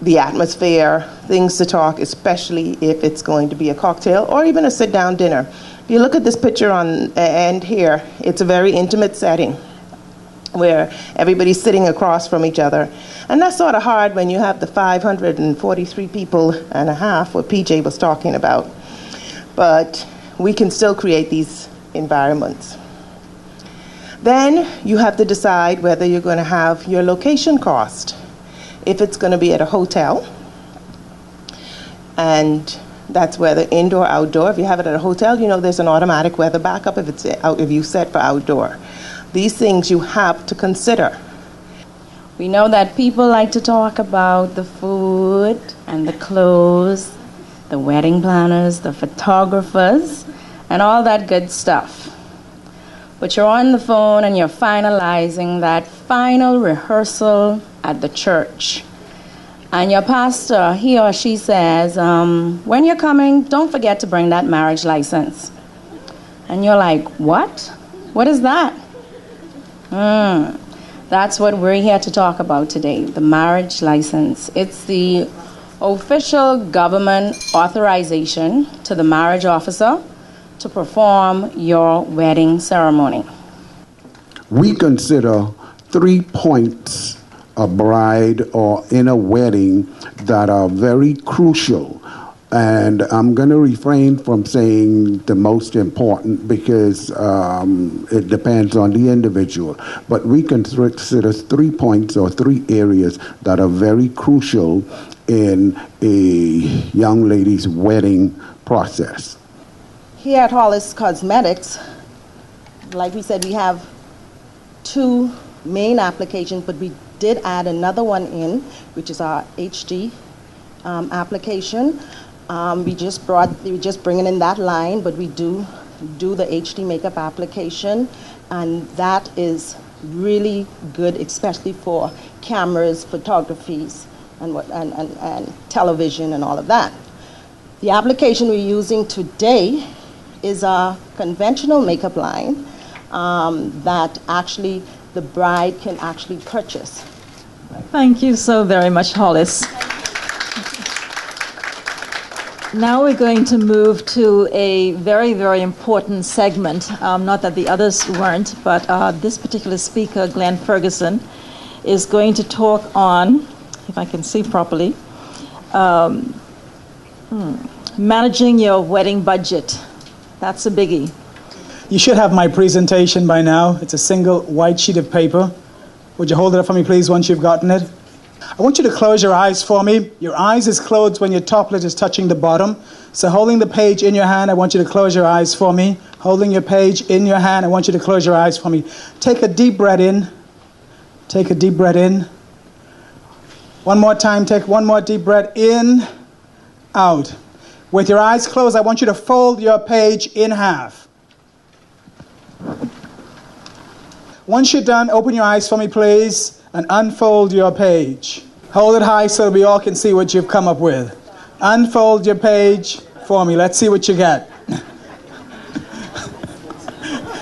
the atmosphere, things to talk, especially if it's going to be a cocktail or even a sit-down dinner. If you look at this picture on the end here, it's a very intimate setting where everybody's sitting across from each other. And that's sort of hard when you have the 543 people and a half, what PJ was talking about. But we can still create these environments. Then you have to decide whether you're going to have your location cost. If it's going to be at a hotel, and that's whether indoor, outdoor. If you have it at a hotel, you know there's an automatic weather backup if you set for outdoor. These things you have to consider. We know that people like to talk about the food and the clothes, the wedding planners, the photographers, and all that good stuff. But you're on the phone and you're finalizing that final rehearsal at the church. And your pastor, he or she says, when you're coming, don't forget to bring that marriage license. And you're like, what? What is that? That's what we're here to talk about today, the marriage license. It's the official government authorization to the marriage officer to perform your wedding ceremony. We consider 3 points a bride or in a wedding that are very crucial. And I'm going to refrain from saying the most important because it depends on the individual. But we can consider 3 points or 3 areas that are very crucial in a young lady's wedding process. Here at Hollis Cosmetics, like we said, we have 2 main applications, but we did add another one in, which is our HD application. We just bringing in that line, but we do the HD makeup application, and that is really good, especially for cameras, photographies, and television and all of that. The application we're using today is a conventional makeup line that actually the bride can actually purchase. Thank you so very much, Hollis. Now we're going to move to a very, very important segment. Not that the others weren't, but this particular speaker, Glenn Ferguson, is going to talk on, if I can see properly, managing your wedding budget. That's a biggie. You should have my presentation by now. It's a single white sheet of paper. Would you hold it up for me, please, once you've gotten it? I want you to close your eyes for me. Your eyes is closed when your top lid is touching the bottom. So holding the page in your hand, I want you to close your eyes for me. Holding your page in your hand, I want you to close your eyes for me. Take a deep breath in. Take a deep breath in. One more time, take one more deep breath in, out. With your eyes closed, I want you to fold your page in half. Once you're done, open your eyes for me, please, and unfold your page. Hold it high so we all can see what you've come up with. Unfold your page for me. Let's see what you get.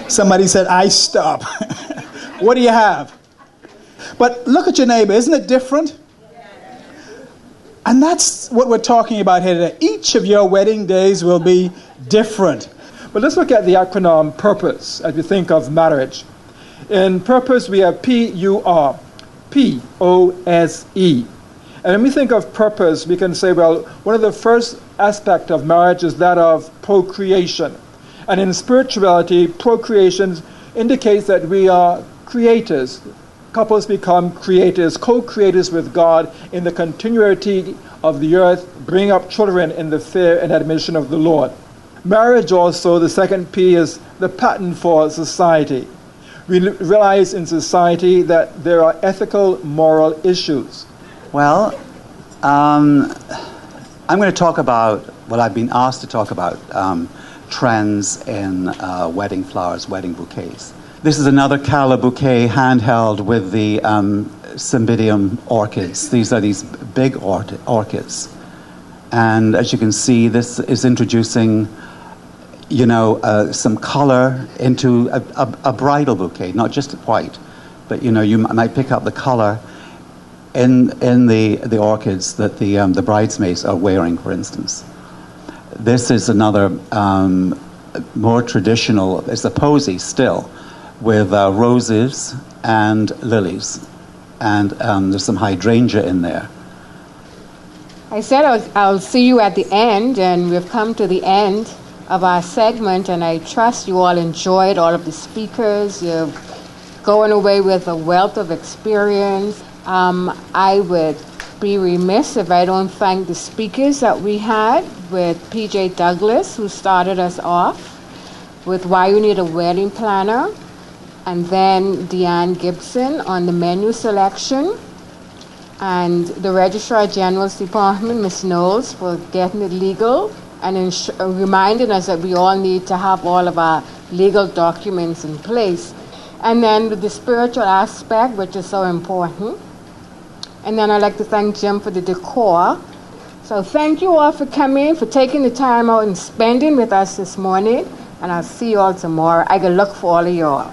Somebody said, I stop. What do you have? But look at your neighbor. Isn't it different? And that's what we're talking about here today. Each of your wedding days will be different. But let's look at the acronym PURPOSE as we think of marriage. In purpose, we have P-U-R, P-O-S-E. And when we think of purpose, we can say, well, one of the first aspects of marriage is that of procreation. And in spirituality, procreation indicates that we are creators. Couples become creators, co-creators with God in the continuity of the earth, bring up children in the fear and admonition of the Lord. Marriage also, the second P, is the pattern for society. We realize in society that there are ethical, moral issues. Well, I'm going to talk about what I've been asked to talk about, trends in wedding flowers, wedding bouquets. This is another calla bouquet handheld with the Cymbidium orchids. These are these big orchids. And as you can see, this is introducing some color into a bridal bouquet, not just white, but you might pick up the color in the orchids that the bridesmaids are wearing, for instance. This is another more traditional, it's a posy still, with roses and lilies. And there's some hydrangea in there. I said I'll see you at the end, and we've come to the end of our segment, and I trust you all enjoyed all of the speakers. You're going away with a wealth of experience. I would be remiss if I don't thank the speakers that we had, with P.J. Douglas, who started us off with why you need a wedding planner, and then Deanne Gibson on the menu selection, and the Registrar General's Department, Ms. Knowles, for getting it legal and reminding us that we all need to have all of our legal documents in place. And then the spiritual aspect, which is so important. And then I'd like to thank Jim for the decor. So thank you all for coming, for taking the time out and spending with us this morning. And I'll see you all tomorrow. I can look for all of you all.